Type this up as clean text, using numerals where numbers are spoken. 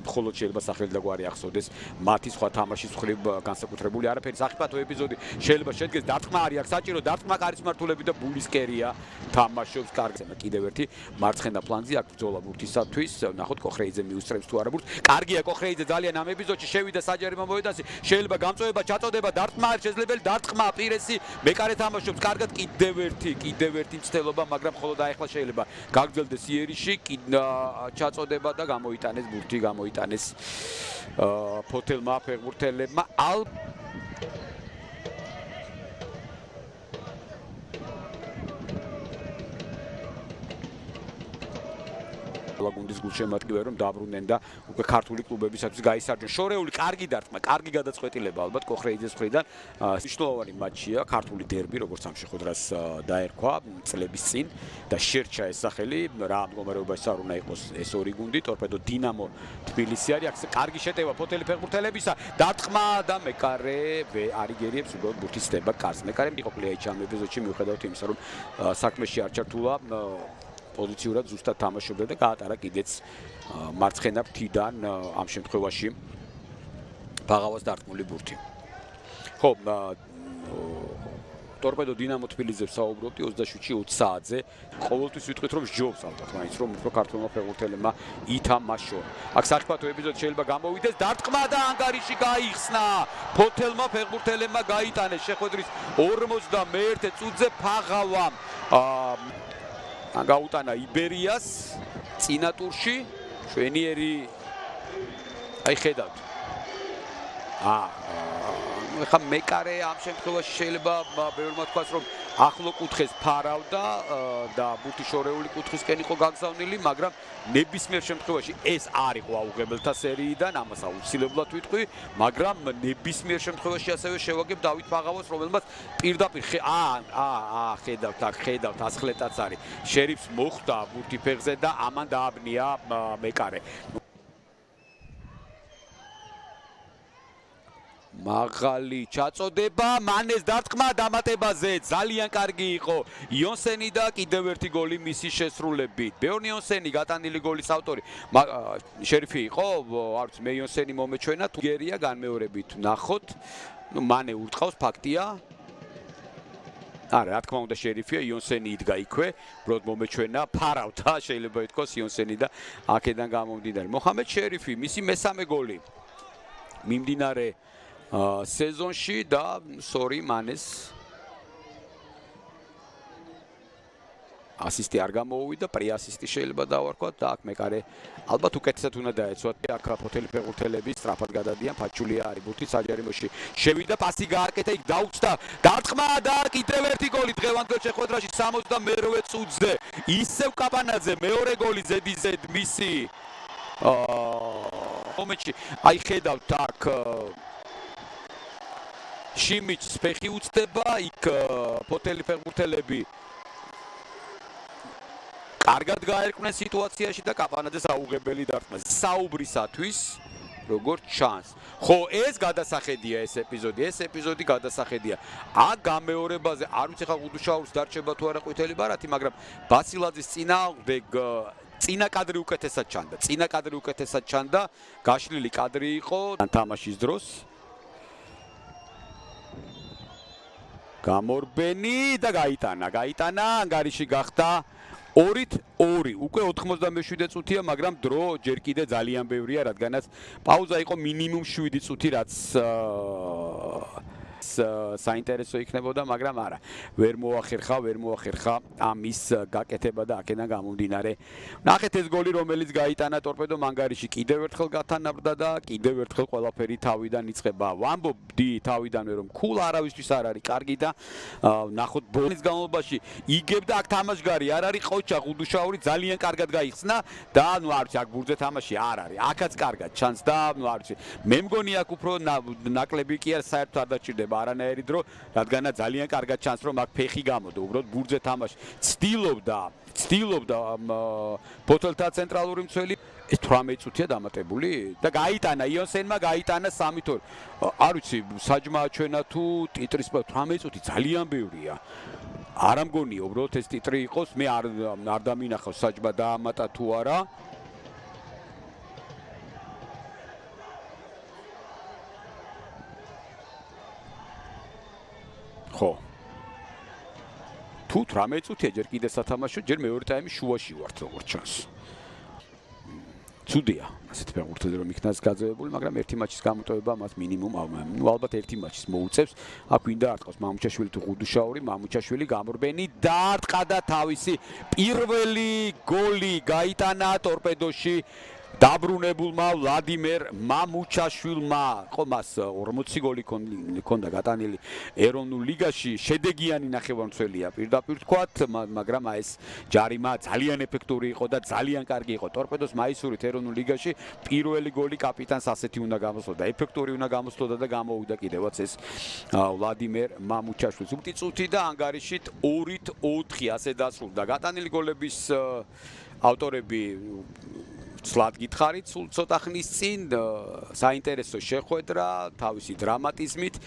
მხოლოდ შეიძლება სახელი და გვარი ახსოვდეს მათი სხვა თამაშის მხრივ განსაკუთრებული არაფერი. საფრთხო ეპიზოდი შეიძლება შედგეს დარტყმა არის აქ საჭირო დარტყმა კარის მართულები და ბულისკერია თამაშობს კარგზე. კიდევ ერთი მარცხენა ფლანგზე აქ ბრძოლა ბურთისათვის. ნახოთ კოხრეიძე მიუსწრებს თუ არა ბურთს. კარგია კოხრეიძე ძალიან ამ ეპიზოდში შევიდა საჯარიმო მოედანში. შეიძლება გამწვევა ჩაწოდება დარტყმა არის შესაძლებელი დარტყმა პირესი მეკარე თამაშობს კარგად კიდევ ერთი მცდელობა მაგრამ მხოლოდ აეხლა შეიძლება გაგრძელდეს იერიში ჩაწოდება და გამოიტანეს ბურთი გამოიტანეს ფოთელმა ფეხბურთელებმა გუნდის გულშემატკივარი რომ დაბრუნდნენ და უკვე ქართული კლუბებისათვის გაისარჯონ. შორეული კარგი დარტყმა, კარგი გადაწყვეტილება ალბათ კოხრეიძეს მხრიდან. მნიშვნელოვანი მატჩია, ქართული დერბი, როგორც ამ შეხვედრას დაერქვა წლების წინ და შერჩა ეს სახელი. რა მდგომარეობაში არ უნდა იყოს ეს ორი გუნდი, ტორპედო დინამო თბილისი არის. აქ კარგი შეტევა ფოთელი ფეხბურთელებისა, დარტყმა და მეკარე არიგერიებს უბრალოდ ბურთის სდება კარს. მეკარემ იყო კლეიჩი ამ ეპიზოდში მიუხედავად იმისა, რომ საქმეში არ ჩართულა პოზიციურად ზუსტად თამაშობდა და გაატარა კიდეც მარცხენა ფრთიდან ამ შემთხვევაში ბაღავას დარტყმული ბურთი. ხო, ტორპედო დინამო თბილისზე საუბრობდი 27-ში 20 საათზე. ყოველთვის ვიტყვით რომ სჯობს ალბათ მაინც რომ უფრო ქართულმა ფეხბურთელებმა ითამაშონ. აქ საფრთხო ეპიზოდი შეიძლება გამოვიდეს დარტყმა და ანგარიში გაიხსნა. ფოთელმა ფეხბურთელებმა გაიტანეს შეხვედრის 51 წუთზე ფაღავამ გაუტანა იბერიას წინა ტურში შვენიერი აი ხედავთ ხა მეკარე ამ შემთხვევაში შეიძლება ბევრმა თქვას რომ ახლო კუთხეს ფარავდა და ბურთი შორეული კუთხისკენ იყო გაგზავნილი მაგრამ ნებისმიერ შემთხვევაში ეს არ იყო აუღებელთა სერიიდან ამას აუცილებლად ვიტყვი მაგრამ ნებისმიერ შემთხვევაში ასევე შევაგებ დავით ფაღავას რომელმაც პირდაპირ ხედავთ აქ ხედავთ ასხლეტაც არის შერიფს მოხვდა ბურთი ფეხზე და ამან დააბნია მეკარე მაღალი ჩაწოდება მანეს დარტყმა დამატებაზე ძალიან კარგი იყო იონსენი და კიდევ ერთი გოლი მისი შესრულებით ბევრი იონსენი გატანილი გოლის ავტორი შერიფი იყო არ ვიცი მე იონსენი მომეჩვენა თუგერია განმეორებით ნახოთ მანე ურტყავს ფაქტია არა რა თქმა უნდა შერიფია იონსენი იდგა იქვე უბრალოდ მომეჩვენა ფარავდა შეიძლება ითქვას იონსენი და აქედან გამომდინარე მოხამედ შერიფი მისი მესამე გოლი მიმდინარე სეზონში და სორი მანეს ასისტი არ გამოუვიდა პრიასისტი შეიძლება დავარქვათ და აქ მეკარე ალბათ უკეთესად უნდა დაეცვათ აქ ფოთელი ფეხბურთელები სწრაფად გადადიან ფაჩულია არის ბურთი საჯარიმოში შევიდა პასი გააკეთა იქ დაუწდა დარტყმა და კიდევ ერთი გოლი დღევანდელ შეხვედრაში 68 წუთზე ისევ კაპანაძე მეორე გოლი ზედიზედ მისი მომენტში აი ხედავთ აქ შიმიჩს ფეხი უწდება იქ ფოთელი ფეხბურთელები კარგად გაერკვნენ სიტუაციაში და კაპანაძეს აუღებელი დარტყმა საუბრისათვის როგორც ჩანს ხო ეს გადასახედია ეს ეპიზოდი გადასახედია აქ გამეორებაზე არ ვიცი ხა გუდუშაურის დარჩება თუ არა ყვითელი ბარათი მაგრამ ბასილაძის წინააღმდეგ წინა კადრი უკეთესად ჩანდა გაშლილი კადრი იყო თამაშის დროს გამორბენი და გაიტანა ანგარიში გახდა 2-2 უკვე 87 წუთია მაგრამ დრო ჯერ კიდე ძალიან ბევრია რადგანაც პაუზა იყო მინიმუმ 7 წუთი რაც საინტერესო იქნებოდა მაგრამ არა ვერ მოახერხა ამის გაკეთება და აქედან გამომდინარე ნახეთ ეს გოლი რომელიც გაიტანა ტორპედომ ანგარიში კიდევ ერთხელ გათანაბრდა და კიდევ ერთხელ ყველაფერი თავიდან იწყება ვამბობდი თავიდანვე რომ ქულ არავისთვის არ არის კარგი და ნახოთ ბონის განმავლობაში იგებდა აქ თამაშგარი არ არის ყოჩა გუდუშაური ძალიან კარგად გაიხსნა და ნუ არ ვიცი აქ ბურთზე თამაში არ არის აქაც კარგად ჩანს და ნუ არ ვიცი მე მგონი აქ უფრო ნაკლები კი არ საერთოდ არ დაჭირდება არანაირი დრო, რადგანაც ძალიან კარგად ჩანს რომ აქ ფეხი გამოდო, უბრალოდ ბურთზე თამაში. ცდილობდა ფოთელთა ცენტრალური მცველი ეს 18 წუთია დამატებული და გაიტანა იონსენმა გაიტანა 3-2. არ ვიცი, საჯმა აჩვენა თუ ტიტრის 18 წუთი ძალიან ბევრია. არ ამგონია უბრალოდ ეს ტიტრი იყოს, მე არ დამინახავს საჯმა დაამატა თუ არა. თუ 18 წუთია ჯერ კიდე სათამაშო, ჯერ მეორე ტაიმის შუაში ვართ როგორც ჩანს. ცუდია, ასეთ ფეხბურთზე რომ იქნას გაძევებული, მაგრამ ერთი მატჩის გამოტოვება მას მინიმუმ ალბათ ერთი მატჩის მოუწევს. აქ ვინდა არტყავს მამუჩაშვილი თუ ღუდუშაური, მამუჩაშვილი გამორბენი დაარტყა და თავისი პირველი გოლი გაიტანა ტორპედოში. დაბრუნებულმა ვლადიმერ მამუჩაშვილმა ყო მას 40 გოლი ჰქონდა გატანილი ეროვნულ ლიგაში შედეგიანი ნახევარმცველია პირდაპირ თქვათ მაგრამ ეს ჯარიმა ძალიან ეფექტური იყო და ძალიან კარგი იყო ტორპედოს მაისურით ეროვნულ ლიგაში პირველი გოლი კაპიტანს ასეთი უნდა გამოსვლოდა ეფექტური უნდა გამოსვლოდა და გამოუვიდა კიდევაც ეს ვლადიმერ მამუჩაშვილს უტი წუთი და ანგარიშით 2-4 ასე დასრულდა გატანილი გოლების ავტორები სლად გითხარით, სულ ცოტა ხნის წინ საინტერესო შეხვედრა თავისი დრამატიზმით